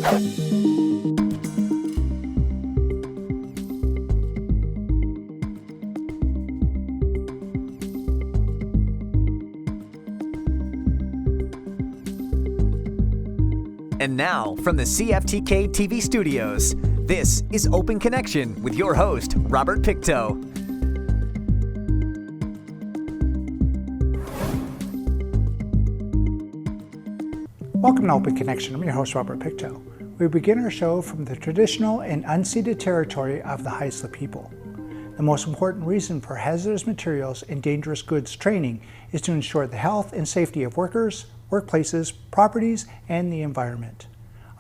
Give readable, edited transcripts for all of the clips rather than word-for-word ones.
And now, from the CFTK-TV studios, this is Open Connection with your host, Robert Pictou. Welcome to Open Connection. I'm your host, Robert Pictou. We begin our show from the traditional and unceded territory of the Haisla people. The most important reason for hazardous materials and dangerous goods training is to ensure the health and safety of workers, workplaces, properties, and the environment.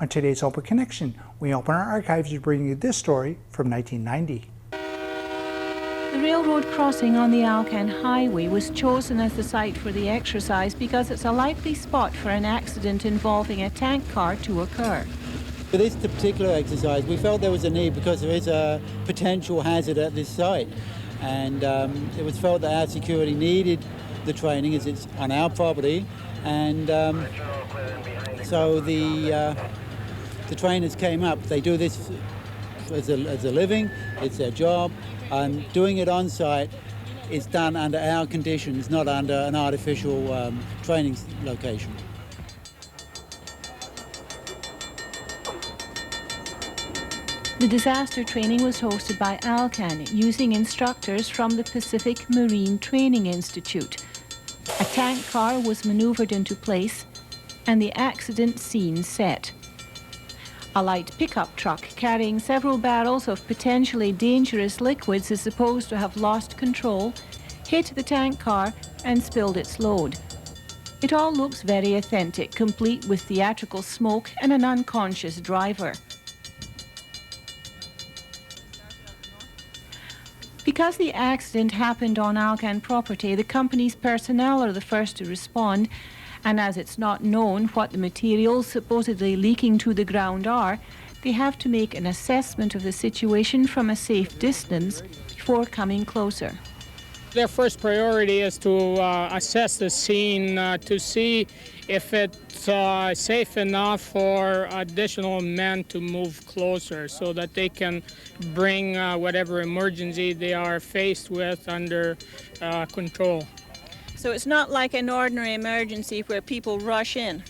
On today's Open Connection, we open our archives to bring you this story from 1990. The railroad crossing on the Alcan Highway was chosen as the site for the exercise because it's a likely spot for an accident involving a tank car to occur. For this particular exercise, we felt there was a need because there is a potential hazard at this site, and it was felt that our security needed the training as it's on our property, and so the trainers came up. They do this as a living, it's their job, and doing it on site is done under our conditions, not under an artificial training location. The disaster training was hosted by Alcan, using instructors from the Pacific Marine Training Institute. A tank car was maneuvered into place and the accident scene set. A light pickup truck carrying several barrels of potentially dangerous liquids is supposed to have lost control, hit the tank car and spilled its load. It all looks very authentic, complete with theatrical smoke and an unconscious driver. Because the accident happened on Alcan property, the company's personnel are the first to respond, and as it's not known what the materials supposedly leaking to the ground are, they have to make an assessment of the situation from a safe distance before coming closer. Their first priority is to assess the scene to see if it's safe enough for additional men to move closer so that they can bring whatever emergency they are faced with under control. So it's not like an ordinary emergency where people rush in?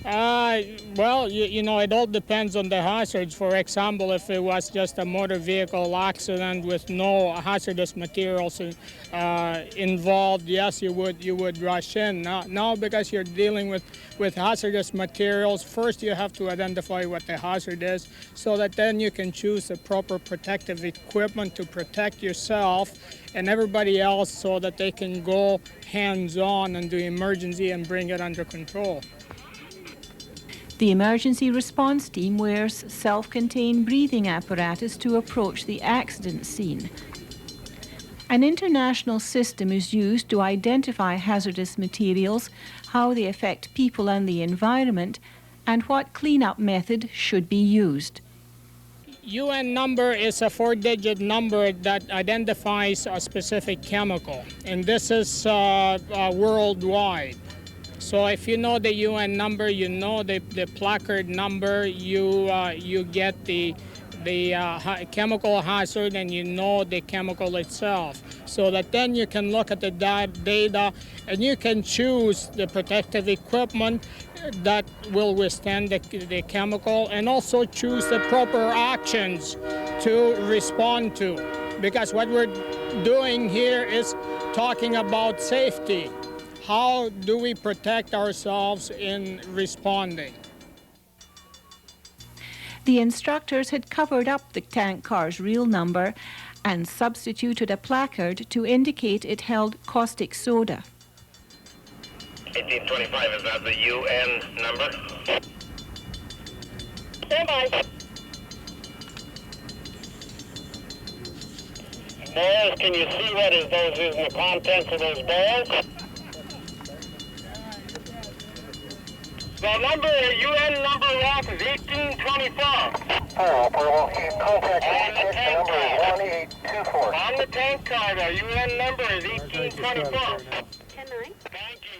Well, you know, it all depends on the hazards. For example, if it was just a motor vehicle accident with no hazardous materials involved, yes, you would rush in. Now, because you're dealing with hazardous materials, first you have to identify what the hazard is so that then you can choose the proper protective equipment to protect yourself and everybody else so that they can go hands-on and do emergency and bring it under control. The emergency response team wears self-contained breathing apparatus to approach the accident scene. An international system is used to identify hazardous materials, how they affect people and the environment, and what cleanup method should be used. UN number is a 4-digit number that identifies a specific chemical, and this is worldwide. So if you know the UN number, you know the placard number, you get the chemical hazard and you know the chemical itself. So that then you can look at the data and you can choose the protective equipment that will withstand the chemical and also choose the proper actions to respond to. Because what we're doing here is talking about safety. How do we protect ourselves in responding? The instructors had covered up the tank car's real number and substituted a placard to indicate it held caustic soda. 1825, is that the UN number? Stand by. Barrels, can you see what is those in the contents of those barrels? The number, UN number lock is 1824. Contact number is 1824. On the tank car, the UN number is 1824. 10-9. Thank you.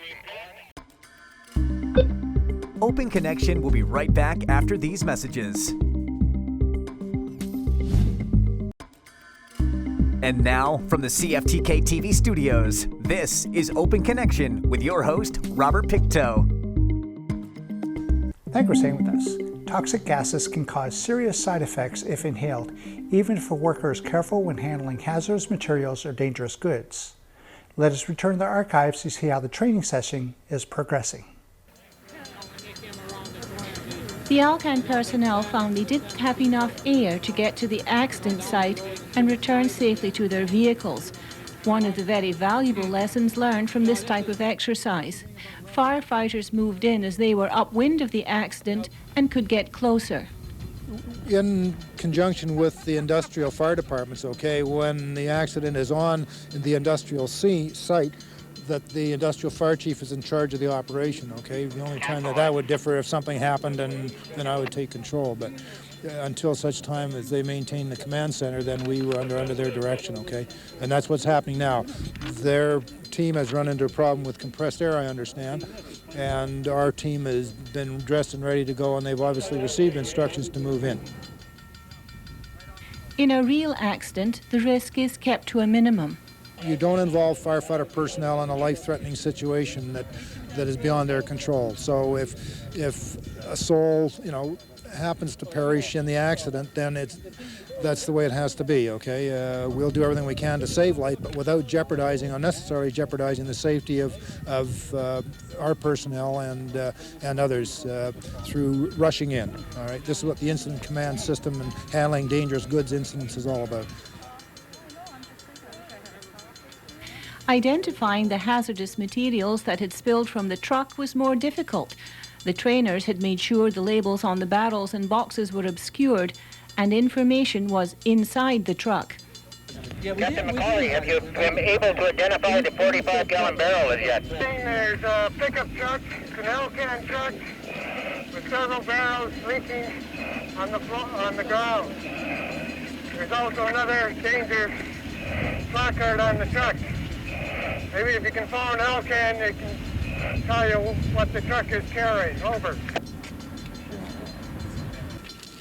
Open Connection will be right back after these messages. And now, from the CFTK-TV studios, this is Open Connection with your host, Robert Pictou. Thank you for staying with us. Toxic gases can cause serious side effects if inhaled, even if a worker is careful when handling hazardous materials or dangerous goods. Let us return to the archives to see how the training session is progressing. The Alcan personnel found they didn't have enough air to get to the accident site and return safely to their vehicles. One of the very valuable lessons learned from this type of exercise. Firefighters moved in as they were upwind of the accident and could get closer. In conjunction with the industrial fire departments, when the accident is on the industrial site, that the industrial fire chief is in charge of the operation, The only time that would differ if something happened and then I would take control. But until such time as they maintain the command center, then we were under their direction, And that's what's happening now. Their team has run into a problem with compressed air, I understand, and our team has been dressed and ready to go, and they've obviously received instructions to move in. In a real accident, the risk is kept to a minimum. You don't involve firefighter personnel in a life-threatening situation that is beyond their control. So if a soul, happens to perish in the accident, then that's the way it has to be, We'll do everything we can to save life, but without unnecessarily jeopardizing the safety of our personnel and others through rushing in, all right? This is what the incident command system and handling dangerous goods incidents is all about. Identifying the hazardous materials that had spilled from the truck was more difficult. The trainers had made sure the labels on the barrels and boxes were obscured and information was inside the truck. Captain McCauley, have you been able to identify the 45-gallon barrel as yet? There's a pickup truck, an Alcan truck, with several barrels leaking on the ground. There's also another danger placard on the truck. Maybe if you can phone Alcan, they can tell you what the truck is carrying. Over.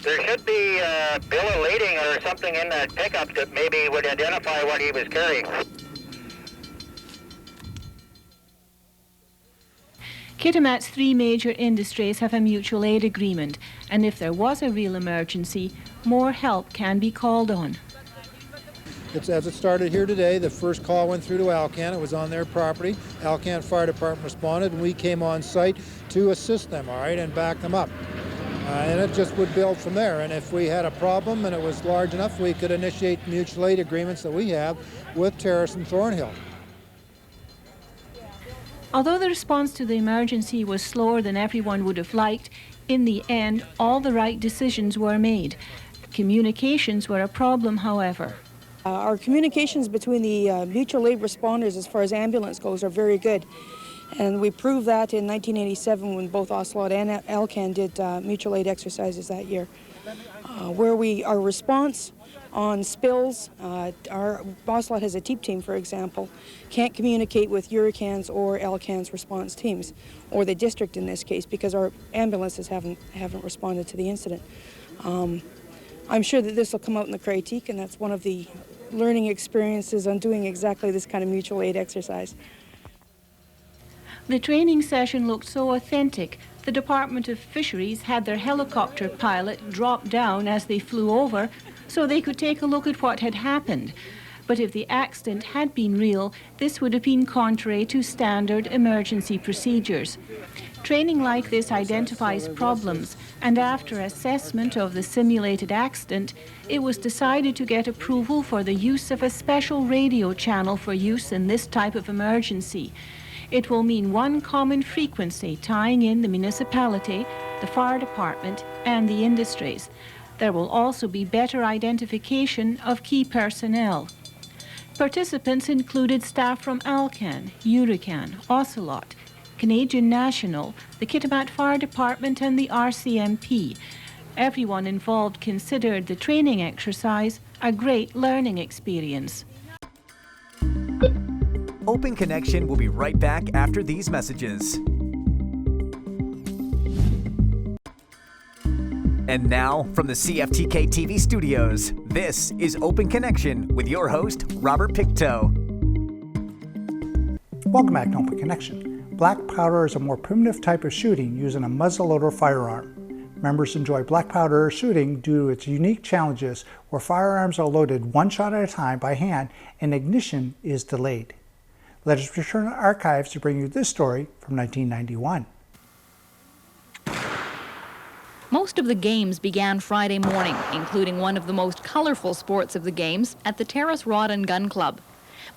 There should be a bill of lading or something in that pickup that maybe would identify what he was carrying. Kitimat's three major industries have a mutual aid agreement, and if there was a real emergency, more help can be called on. As it started here today, the first call went through to Alcan. It was on their property. Alcan Fire Department responded, and we came on site to assist them, and back them up. And it just would build from there. And if we had a problem and it was large enough, we could initiate mutual aid agreements that we have with Terrace and Thornhill. Although the response to the emergency was slower than everyone would have liked, in the end, all the right decisions were made. Communications were a problem, however. Our communications between the mutual aid responders as far as ambulance goes are very good. And we proved that in 1987 when both Ocelot and Alcan did mutual aid exercises that year. Our response on spills, our Ocelot has a TEEP team, for example, can't communicate with Hurricane's or Alcan's response teams, or the district in this case, because our ambulances haven't responded to the incident. I'm sure that this will come out in the critique, and that's one of the learning experiences on doing exactly this kind of mutual aid exercise. The training session looked so authentic, the Department of Fisheries had their helicopter pilot drop down as they flew over so they could take a look at what had happened. But if the accident had been real, this would have been contrary to standard emergency procedures. Training like this identifies problems, and after assessment of the simulated accident, it was decided to get approval for the use of a special radio channel for use in this type of emergency. It will mean one common frequency tying in the municipality, the fire department, and the industries. There will also be better identification of key personnel. Participants included staff from Alcan, Hurricane, Ocelot, Canadian National, the Kitimat Fire Department, and the RCMP. Everyone involved considered the training exercise a great learning experience. Open Connection will be right back after these messages. And now, from the CFTK-TV studios, this is Open Connection with your host, Robert Pictou. Welcome back to Open Connection. Black powder is a more primitive type of shooting using a muzzleloader firearm. Members enjoy black powder shooting due to its unique challenges where firearms are loaded one shot at a time by hand and ignition is delayed. Let us return to archives to bring you this story from 1991. Most of the games began Friday morning, including one of the most colorful sports of the games at the Terrace Rod and Gun Club.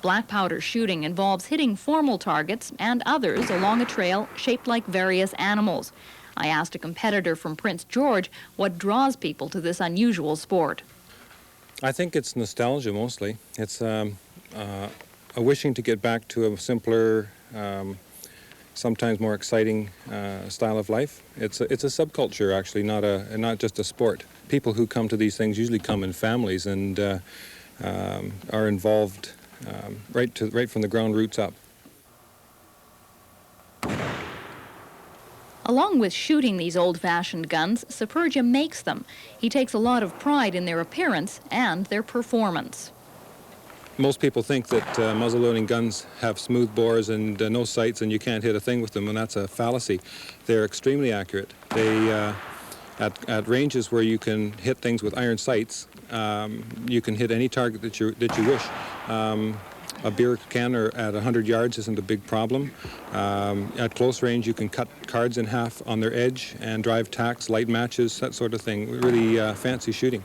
Black powder shooting involves hitting formal targets and others along a trail shaped like various animals. I asked a competitor from Prince George what draws people to this unusual sport. I think it's nostalgia mostly. It's a wishing to get back to a simpler, sometimes more exciting style of life. It's a subculture actually, not just a sport. People who come to these things usually come in families and are involved right from the ground roots up. Along with shooting these old-fashioned guns, Supergia makes them. He takes a lot of pride in their appearance and their performance. Most people think that muzzle-loading guns have smooth bores and no sights and you can't hit a thing with them, and that's a fallacy. They're extremely accurate. They, at ranges where you can hit things with iron sights, you can hit any target that you wish. A beer can at 100 yards isn't a big problem. At close range, you can cut cards in half on their edge and drive tacks, light matches, that sort of thing. Really fancy shooting.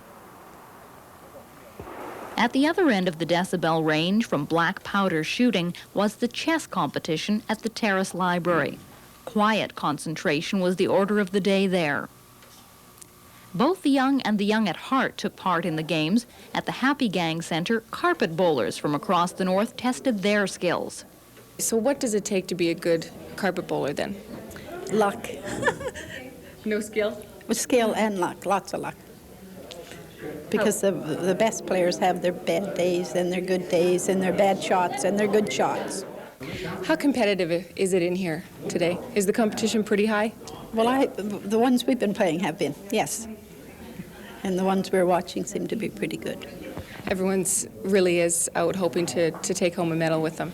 At the other end of the decibel range from black powder shooting was the chess competition at the Terrace Library. Quiet concentration was the order of the day there. Both the young and the young at heart took part in the games. At the Happy Gang Center, carpet bowlers from across the north tested their skills. So what does it take to be a good carpet bowler then? Luck. No skill? With skill and luck, lots of luck. Because the best players have their bad days and their good days and their bad shots and their good shots. How competitive is it in here today? Is the competition pretty high? Well, the ones we've been playing have been, yes. And the ones we're watching seem to be pretty good. Everyone's really is out hoping to take home a medal with them.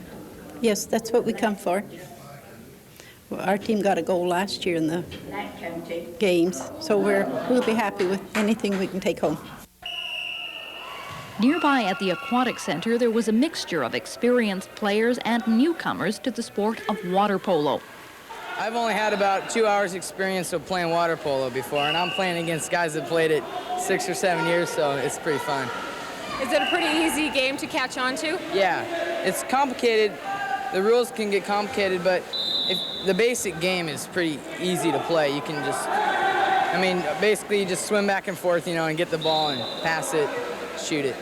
Yes, that's what we come for. Well, our team got a goal last year in the games, so we'll be happy with anything we can take home. Nearby at the Aquatic Center, there was a mixture of experienced players and newcomers to the sport of water polo. I've only had about 2 hours experience of playing water polo before, and I'm playing against guys that played it 6 or 7 years, so it's pretty fun. Is it a pretty easy game to catch on to? Yeah, it's complicated. The rules can get complicated, but the basic game is pretty easy to play. You can just, basically you just swim back and forth, and get the ball and pass it, shoot it.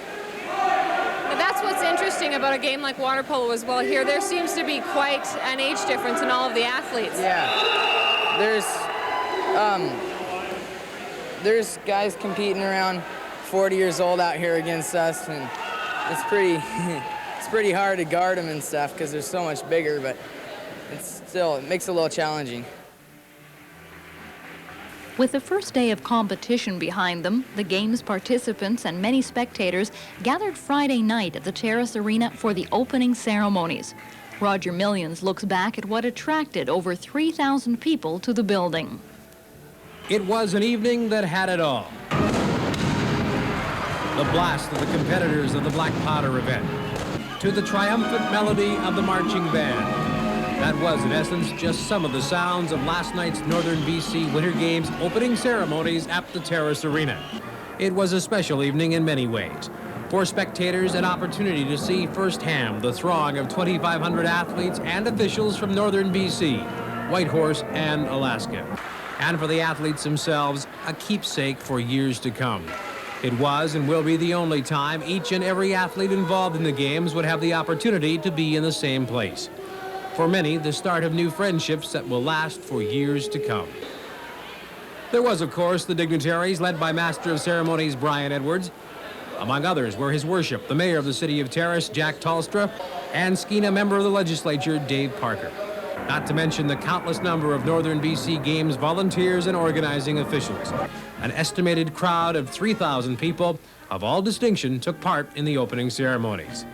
That's what's interesting about a game like water polo as well here. There seems to be quite an age difference in all of the athletes. Yeah, there's guys competing around 40 years old out here against us, and it's pretty hard to guard them and stuff because they're so much bigger, but it makes it a little challenging. With the first day of competition behind them, the game's participants and many spectators gathered Friday night at the Terrace Arena for the opening ceremonies. Roger Millions looks back at what attracted over 3,000 people to the building. It was an evening that had it all. The blast of the competitors of the Black Powder event, to the triumphant melody of the marching band. That was, in essence, just some of the sounds of last night's Northern BC Winter Games opening ceremonies at the Terrace Arena. It was a special evening in many ways. For spectators, an opportunity to see firsthand the throng of 2,500 athletes and officials from Northern BC, Whitehorse, and Alaska. And for the athletes themselves, a keepsake for years to come. It was and will be the only time each and every athlete involved in the games would have the opportunity to be in the same place. For many, the start of new friendships that will last for years to come. There was, of course, the dignitaries led by Master of Ceremonies Brian Edwards. Among others were His Worship, the Mayor of the City of Terrace, Jack Tolstra, and Skeena Member of the Legislature, Dave Parker. Not to mention the countless number of Northern BC Games volunteers and organizing officials. An estimated crowd of 3,000 people of all distinction took part in the opening ceremonies.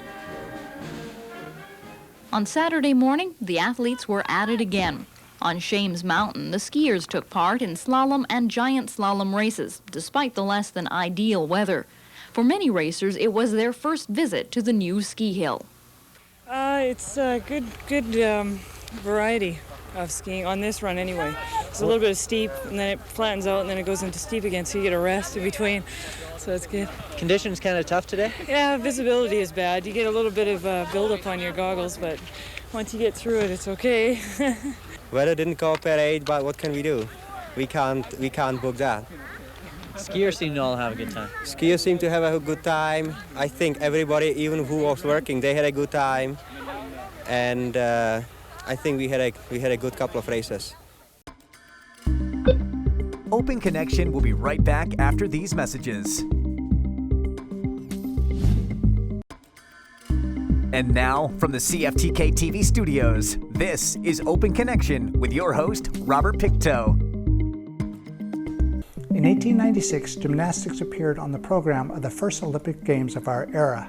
On Saturday morning, the athletes were at it again. On Shames Mountain, the skiers took part in slalom and giant slalom races, despite the less than ideal weather. For many racers, it was their first visit to the new ski hill. It's a good variety of skiing on this run anyway. It's a little bit of steep, and then it flattens out, and then it goes into steep again, so you get a rest in between. So it's good. Conditions kind of tough today? Yeah, visibility is bad. You get a little bit of buildup on your goggles, but once you get through it, it's okay. Weather didn't cooperate, but what can we do? We can't book that. Skiers seem to all have a good time. Skiers seem to have a good time. I think everybody, even who was working, they had a good time. And I think we had a good couple of races. Open Connection will be right back after these messages. And now, from the CFTK-TV studios, this is Open Connection with your host, Robert Pictou. In 1896, gymnastics appeared on the program of the first Olympic Games of our era.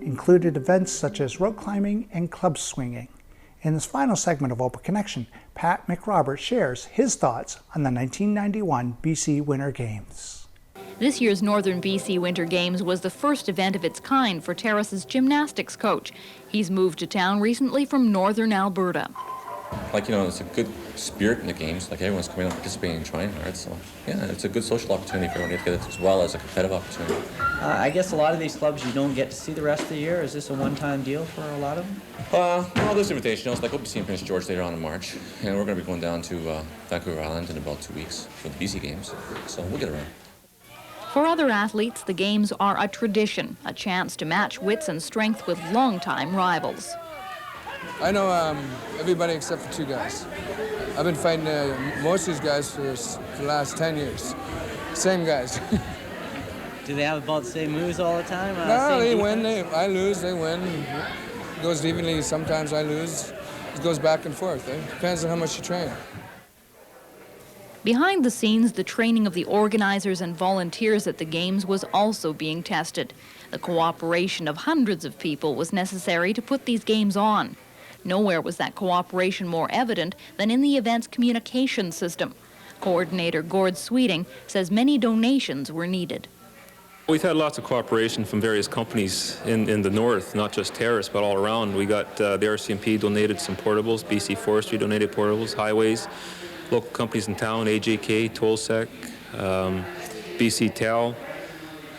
Included events such as rope climbing and club swinging. In this final segment of Open Connection, Pat McRobert shares his thoughts on the 1991 BC Winter Games. This year's Northern BC Winter Games was the first event of its kind for Terrace's gymnastics coach. He's moved to town recently from northern Alberta. Like, you know, it's a good spirit in the games. Like, everyone's coming out participating and trying hard. So, yeah, it's a good social opportunity for everyone to get it, as well as a competitive opportunity. I guess a lot of these clubs you don't get to see the rest of the year. Is this a one-time deal for a lot of them? No, there's invitationals. Like, hope to see in Prince George later on in March. And we're going to be going down to Vancouver Island in about 2 weeks for the BC Games. So we'll get around. For other athletes, the games are a tradition, a chance to match wits and strength with longtime rivals. I know everybody except for two guys. I've been fighting most of these guys for the last 10 years. Same guys. Do they have about the same moves all the time? No, they win. I lose, they win. It goes evenly. Sometimes I lose. It goes back and forth. It depends on how much you train. Behind the scenes, the training of the organizers and volunteers at the Games was also being tested. The cooperation of hundreds of people was necessary to put these games on. Nowhere was that cooperation more evident than in the event's communication system. Coordinator Gord Sweeting says many donations were needed. We've had lots of cooperation from various companies in the north, not just Terrace, but all around. We got the RCMP donated some portables, BC Forestry donated portables, highways, local companies in town, AJK, Tollsec, BC Tel.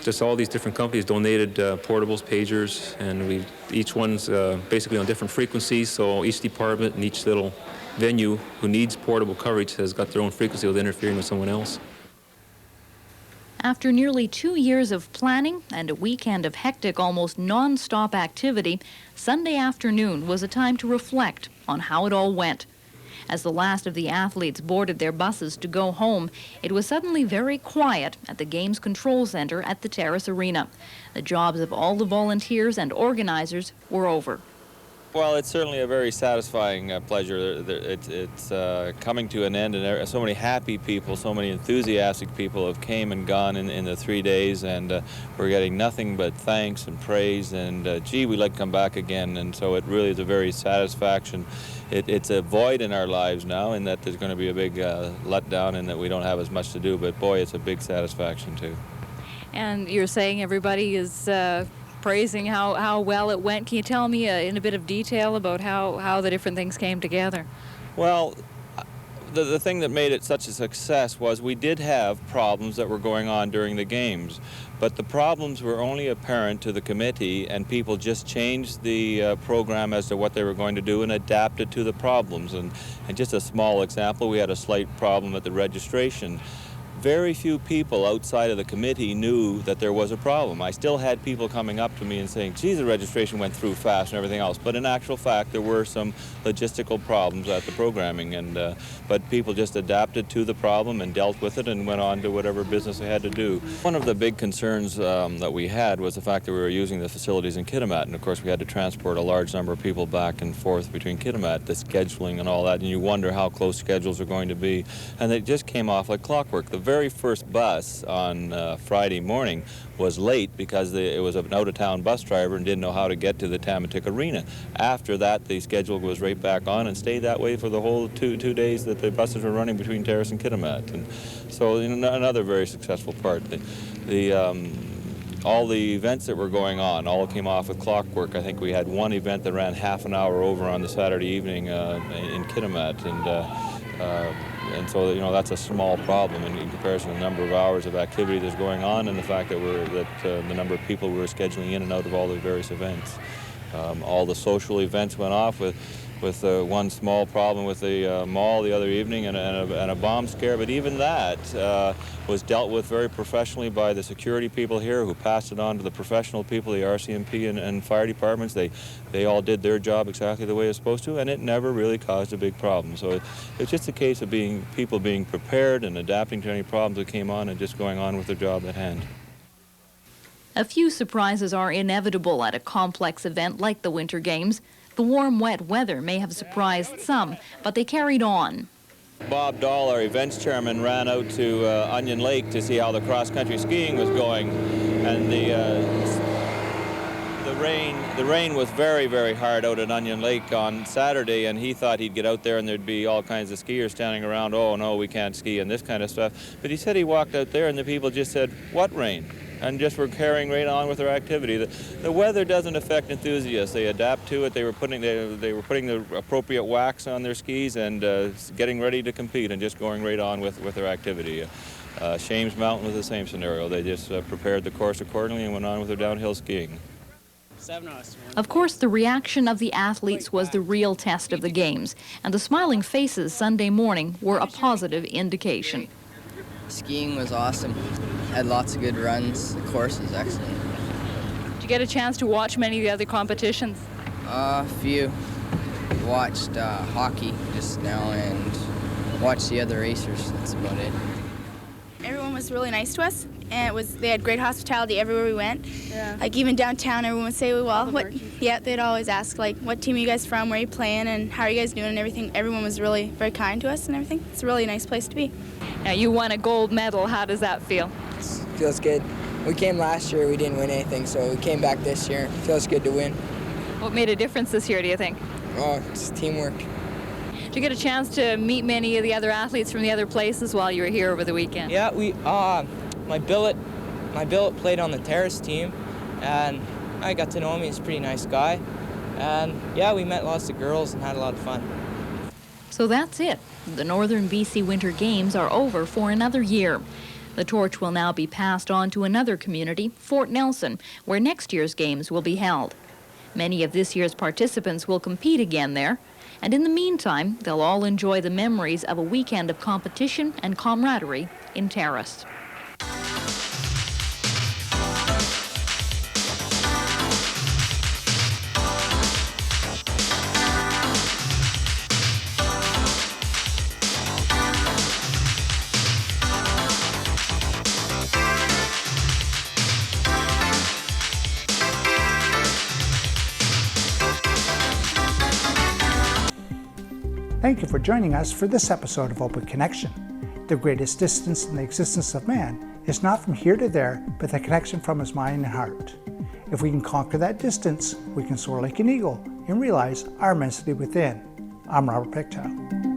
Just all these different companies donated portables, pagers, and each one's basically on different frequencies, so each department and each little venue who needs portable coverage has got their own frequency without interfering with someone else. After nearly 2 years of planning and a weekend of hectic, almost non-stop activity, Sunday afternoon was a time to reflect on how it all went. As the last of the athletes boarded their buses to go home, it was suddenly very quiet at the Games Control Center at the Terrace Arena. The jobs of all the volunteers and organizers were over. Well, it's certainly a very satisfying pleasure. It's coming to an end, and so many happy people, so many enthusiastic people have came and gone in the 3 days, and we're getting nothing but thanks and praise, and gee, we'd like to come back again, and so it really is a very satisfaction. It's a void in our lives now, in that there's going to be a big letdown and that we don't have as much to do, but boy, it's a big satisfaction too. And you're saying everybody is praising how well it went. Can you tell me in a bit of detail about how the different things came together? Well, the thing that made it such a success was we did have problems that were going on during the games, but the problems were only apparent to the committee, and people just changed the program as to what they were going to do and adapted to the problems. And just a small example, we had a slight problem at the registration. very few people outside of the committee knew that there was a problem. I still had people coming up to me and saying, geez, the registration went through fast and everything else. But in actual fact, there were some logistical problems at the programming, and but people just adapted to the problem and dealt with it and went on to whatever business they had to do. One of the big concerns that we had was the fact that we were using the facilities in Kitimat, and of course we had to transport a large number of people back and forth between Kitimat, the scheduling and all that, and you wonder how close schedules are going to be. And they just came off like clockwork. The very first bus on Friday morning was late because it was an out-of-town bus driver and didn't know how to get to the Tamatik Arena. After that, the schedule was right back on and stayed that way for the whole two days that the buses were running between Terrace and Kitimat. And so another very successful part. All the events that were going on all came off with clockwork. I think we had one event that ran half an hour over on the Saturday evening in Kitimat, and so that's a small problem in comparison to the number of hours of activity that's going on and the fact that the number of people we were scheduling in and out of all the various events. All the social events went off with one small problem with the mall the other evening and a bomb scare, but even that was dealt with very professionally by the security people here, who passed it on to the professional people, the RCMP and fire departments. They all did their job exactly the way it's supposed to, and it never really caused a big problem. So it's just a case of people being prepared and adapting to any problems that came on and just going on with their job at hand. A few surprises are inevitable at a complex event like the Winter Games. The warm, wet weather may have surprised some, but they carried on. Bob Dahl, our events chairman, ran out to Onion Lake to see how the cross-country skiing was going, and the rain was very, very hard out at Onion Lake on Saturday, and he thought he'd get out there and there'd be all kinds of skiers standing around, oh no, we can't ski, and this kind of stuff. But he said he walked out there and the people just said, what rain? And just were carrying right on with their activity. The weather doesn't affect enthusiasts. They adapt to it. They were putting the appropriate wax on their skis and getting ready to compete and just going right on with their activity. Shames Mountain was the same scenario. They just prepared the course accordingly and went on with their downhill skiing. Of course, the reaction of the athletes was the real test of the games, and the smiling faces Sunday morning were a positive indication. Skiing was awesome. Had lots of good runs. The course was excellent. Did you get a chance to watch many of the other competitions? A few. Watched hockey just now and watched the other racers. That's about it. Everyone was really nice to us, and they had great hospitality everywhere we went. Yeah. Like even downtown, everyone would say, well, they'd always ask like, what team are you guys from, where are you playing, and how are you guys doing and everything. Everyone was really very kind to us and everything. It's a really nice place to be. Now, you won a gold medal. How does that feel? Feels good. We came last year, we didn't win anything, so we came back this year. Feels good to win. What made a difference this year, do you think? Oh, it's teamwork. Did you get a chance to meet many of the other athletes from the other places while you were here over the weekend? Yeah, my billet played on the Terrace team, and I got to know him. He's a pretty nice guy. And yeah, we met lots of girls and had a lot of fun. So that's it. The Northern BC Winter Games are over for another year. The torch will now be passed on to another community, Fort Nelson, where next year's games will be held. Many of this year's participants will compete again there, and in the meantime, they'll all enjoy the memories of a weekend of competition and camaraderie in Terrace. Thank you for joining us for this episode of Open Connection. The greatest distance in the existence of man is not from here to there, but the connection from his mind and heart. If we can conquer that distance, we can soar like an eagle and realize our immensity within. I'm Robert Pictou.